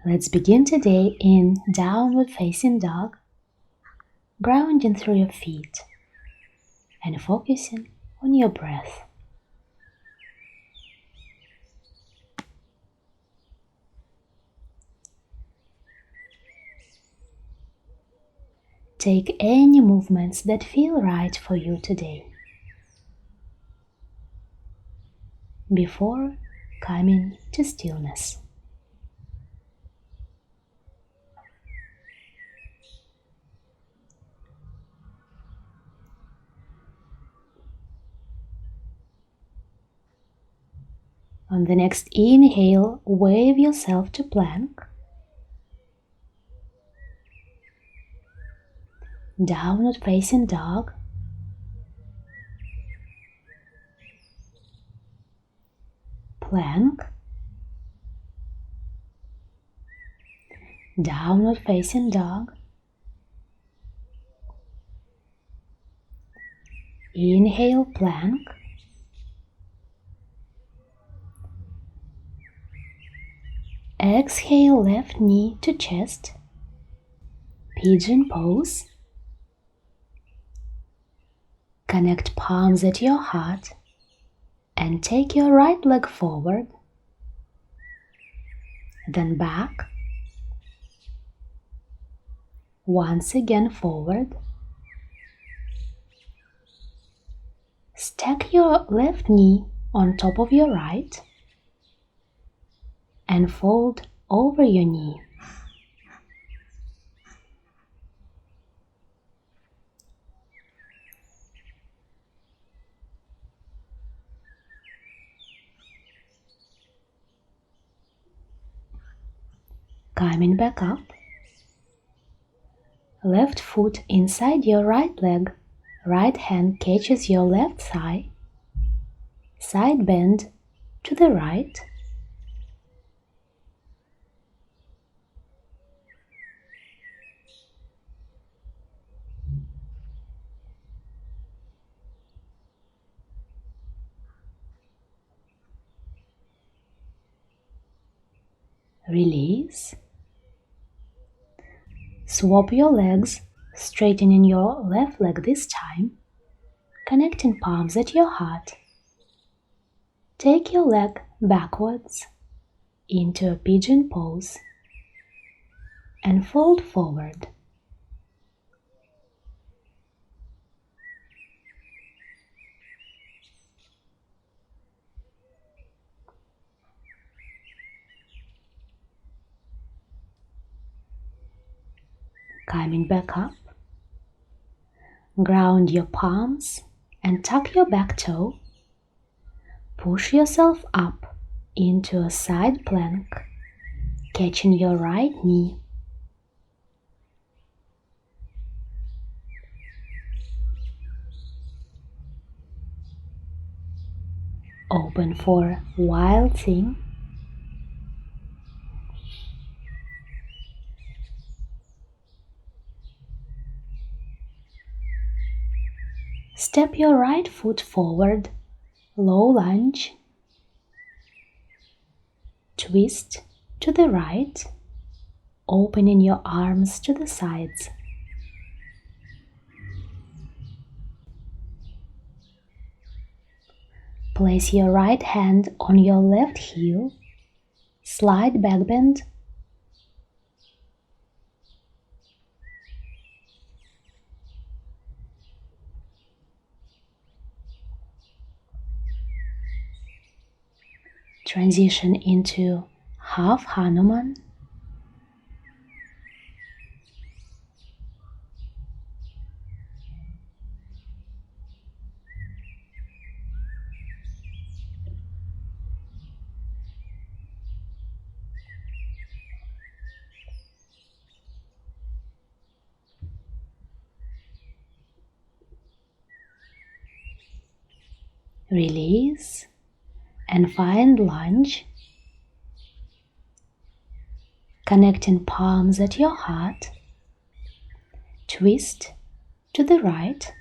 Let's begin today in downward facing dog, grounding through your feet and focusing on your breath. Take any movements that feel right for you today before coming to stillness. On the next inhale, wave yourself to plank. Downward facing dog. Plank. Downward facing dog. Inhale, plank. Exhale, left knee to chest. Pigeon pose. Connect palms at your heart and take your right leg forward, then back. Once again forward. Stack your left knee on top of your right and fold over your knee. Coming back up. Left foot inside your right leg, right hand catches your left thigh, side bend to the right. Release. Swap your legs, straightening your left leg this time, connecting palms at your heart. Take your leg backwards into a pigeon pose and fold forward. Coming back up, ground your palms and tuck your back toe. Push yourself up into a side plank, catching your right knee. Open for wild thing. Step your right foot forward, low lunge. Twist to the right, opening your arms to the sides. Place your right hand on your left heel, slide back bend. Transition into half Hanuman. Release and find lunge. Connecting palms at your heart. Twist to the right.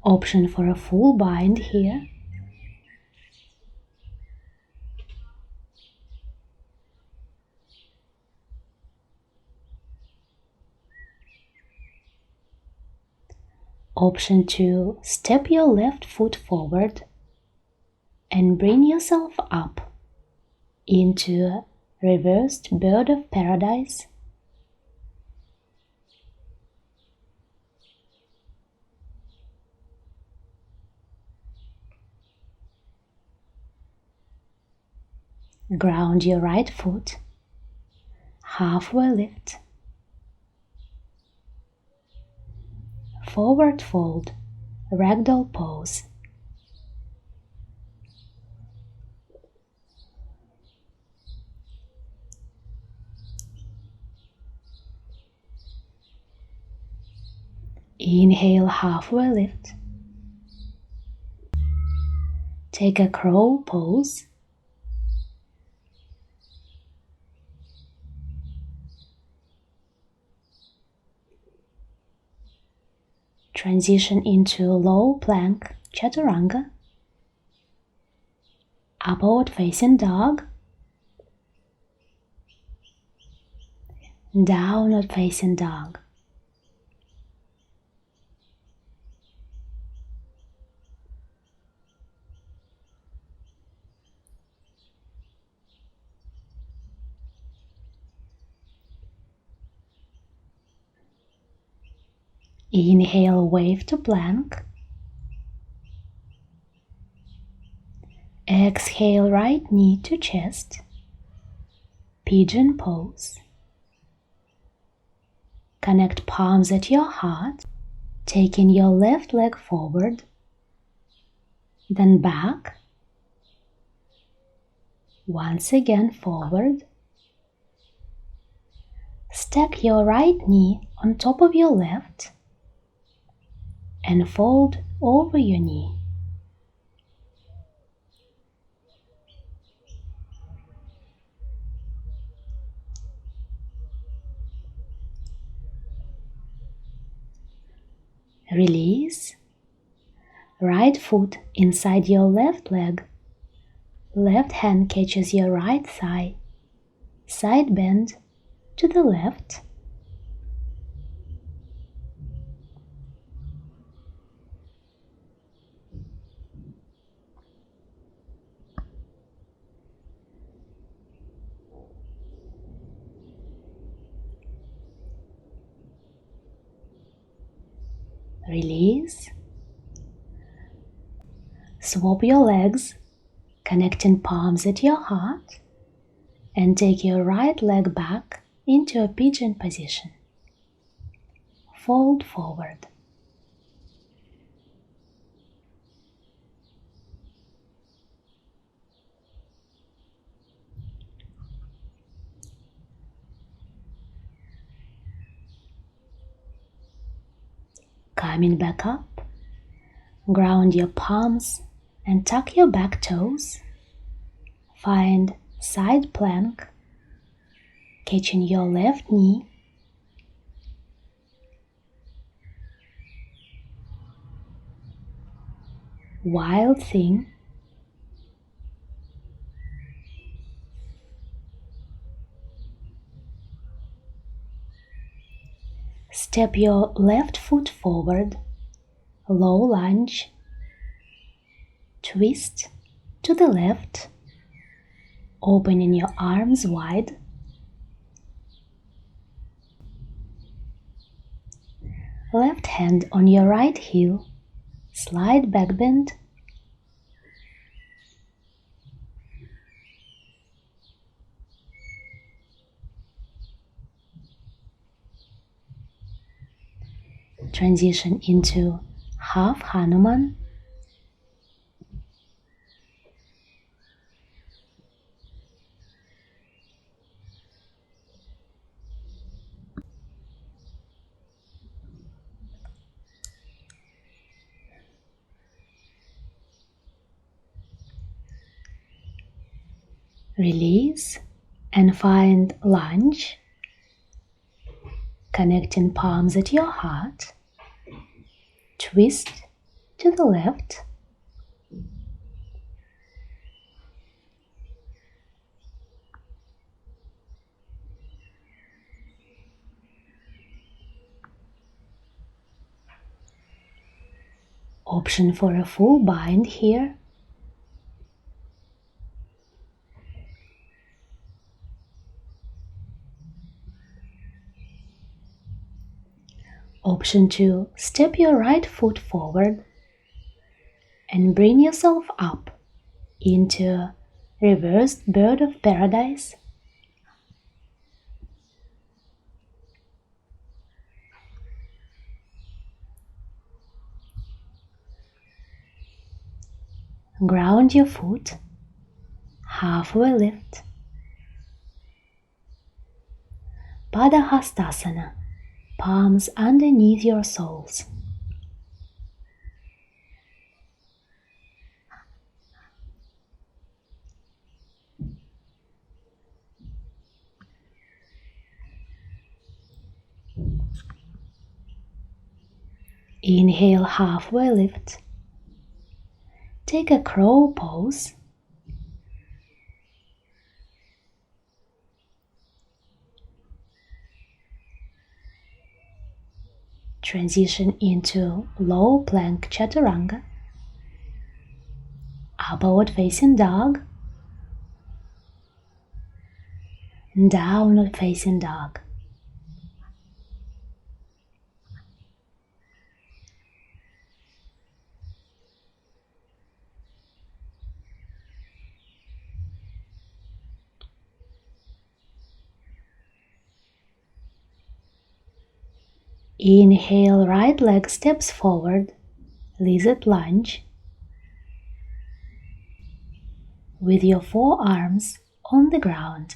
Option for a full bind here. Option to step your left foot forward and bring yourself up into a reversed bird of paradise. Ground your right foot, halfway lift, forward fold, ragdoll pose. Inhale, halfway lift. Take a crow pose. Transition into low plank chaturanga. Upward facing dog. Downward facing dog. Inhale, wave to plank. Exhale, right knee to chest. Pigeon pose. Connect palms at your heart, taking your left leg forward, then back. Once again forward. Stack your right knee on top of your left and fold over your knee. Release. Right foot inside your left leg. Left hand catches your right thigh. Side bend to the left. Release. Swap your legs, connecting palms at your heart, and take your right leg back into a pigeon position. Fold forward. Coming back up, ground your palms and tuck your back toes. Find side plank, catching your left knee. Wild thing. Step your left foot forward, low lunge, twist to the left, opening your arms wide. Left hand on your right heel, slide back bend. Transition into half Hanuman. Release and find lunge, connecting palms at your heart. Twist to the left. Option for a full bind here. Option 2, step your right foot forward and bring yourself up into reversed bird of paradise. Ground your foot, halfway lift. Padahastasana, palms underneath your soles. Inhale, halfway lift. Take a crow pose. Transition into low plank chaturanga. Upward facing dog. Downward facing dog. Inhale, right leg steps forward, lizard lunge. With your forearms on the ground.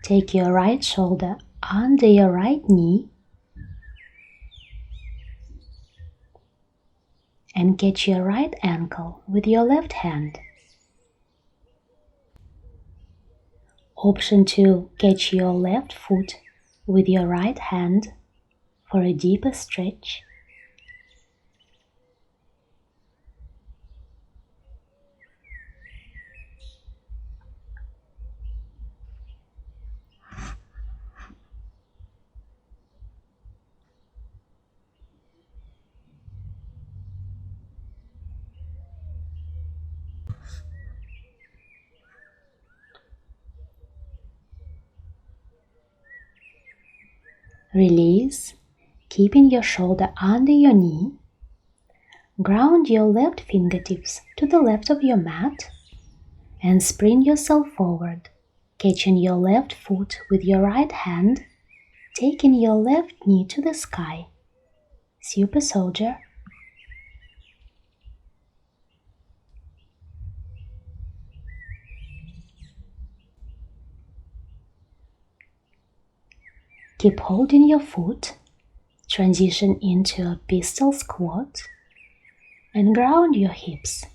Take your right shoulder under your right knee and catch your right ankle with your left hand. Option 2, catch your left foot with your right hand for a deeper stretch. Release, keeping your shoulder under your knee. Ground your left fingertips to the left of your mat and spring yourself forward, catching your left foot with your right hand, taking your left knee to the sky. Super soldier. Keep holding your foot, transition into a pistol squat, and ground your hips.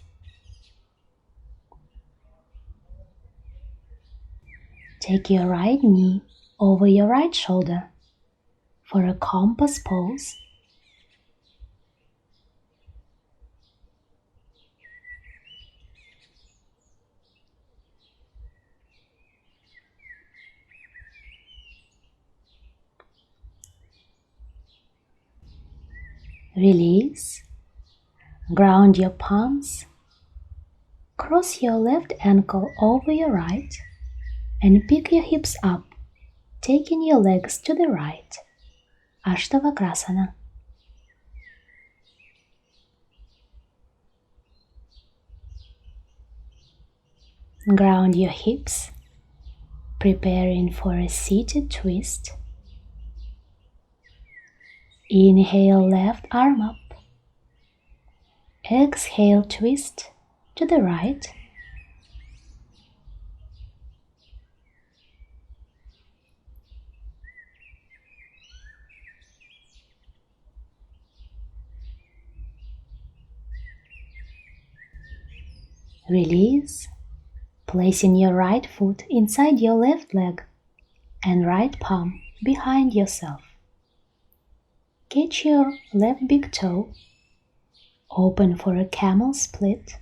Take your right knee over your right shoulder for a compass pose. Release, ground your palms, cross your left ankle over your right, and pick your hips up, taking your legs to the right. Ashtavakrasana. Ground your hips, preparing for a seated twist. Inhale, left arm up. Exhale, twist to the right. Release, placing your right foot inside your left leg and right palm behind yourself. Catch your left big toe, open for a camel split.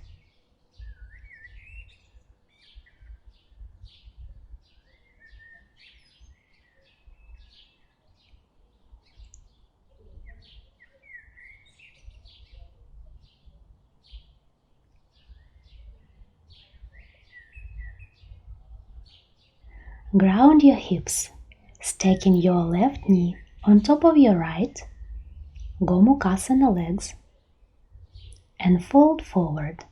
Ground your hips, stacking your left knee on top of your right, Gomukhasana legs, and fold forward.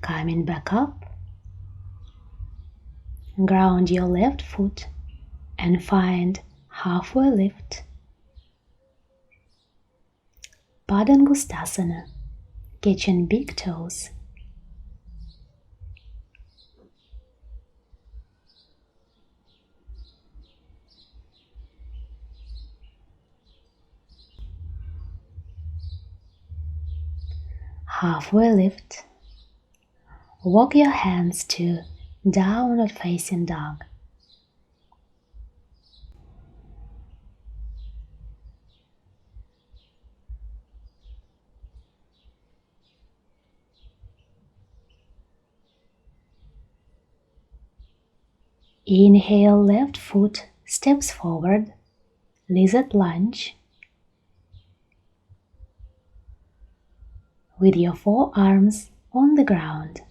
Coming back up, ground your left foot and find halfway lift. Padangusthasana, catching big toes. Halfway lift. Walk your hands to downward facing dog. Inhale, left foot steps forward, lizard lunge. With your forearms on the ground.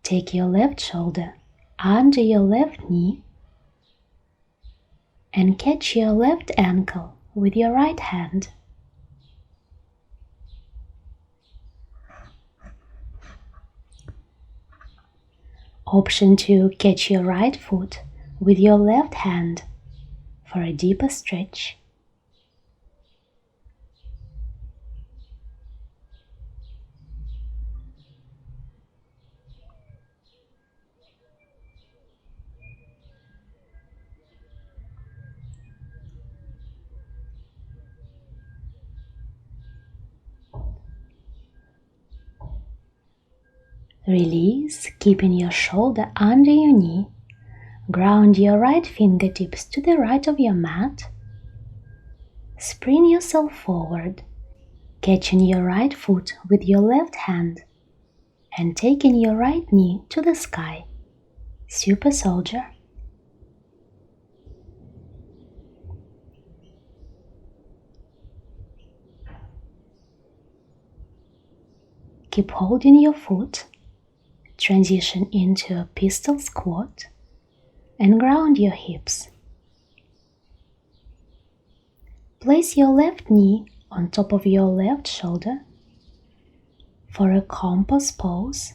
Take your left shoulder under your left knee and catch your left ankle with your right hand. Option 2, catch your right foot with your left hand for a deeper stretch. Release, keeping your shoulder under your knee. Ground your right fingertips to the right of your mat. Spring yourself forward, catching your right foot with your left hand and taking your right knee to the sky. Super soldier. Keep holding your foot. Transition into a pistol squat and ground your hips. Place your left knee on top of your left shoulder for a compass pose.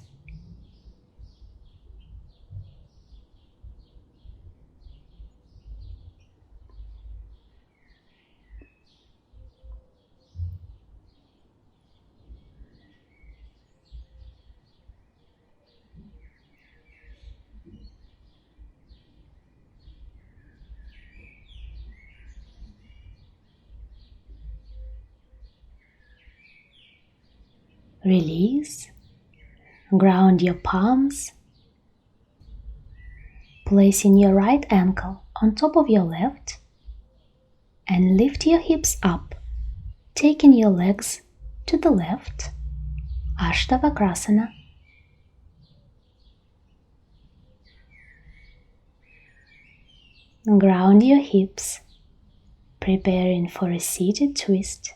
Release, ground your palms, placing your right ankle on top of your left and lift your hips up, taking your legs to the left, Ashtavakrasana. Ground your hips, preparing for a seated twist.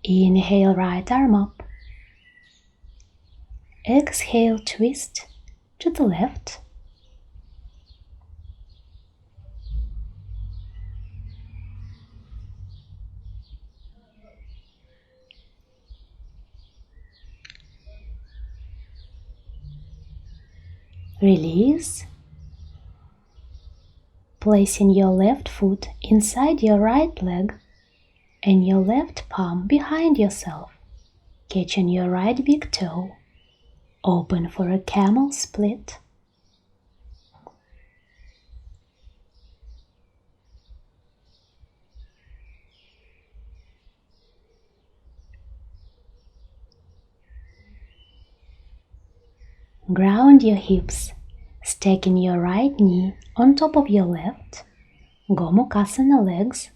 Inhale, right arm up. Exhale, twist to the left. Release. Placing your left foot inside your right leg and your left palm behind yourself, catching your right big toe. Open for a camel split. Ground your hips, stacking your right knee on top of your left, Gomukhasana legs,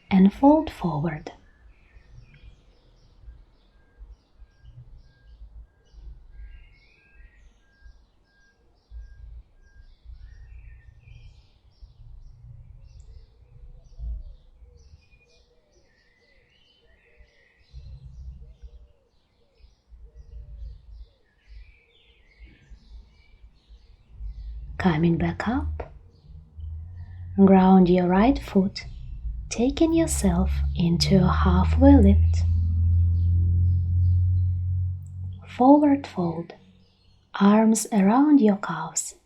and fold forward. Coming back up, ground your right foot, taking yourself into a halfway lift. Forward fold, arms around your calves.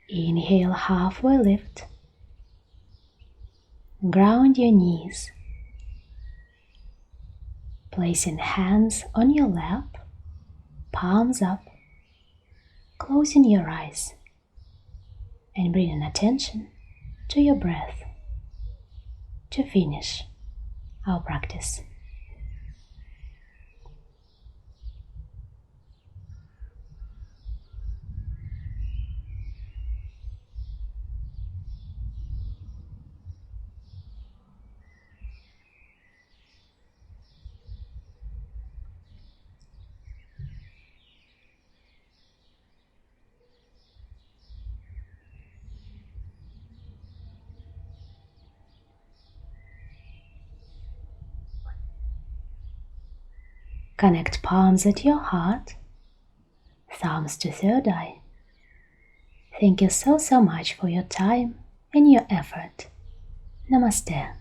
Inhale, halfway lift. Ground your knees, placing hands on your lap, palms up, closing your eyes, and bringing attention to your breath to finish our practice. Connect palms at your heart, thumbs to third eye. Thank you so much for your time and your effort. Namaste.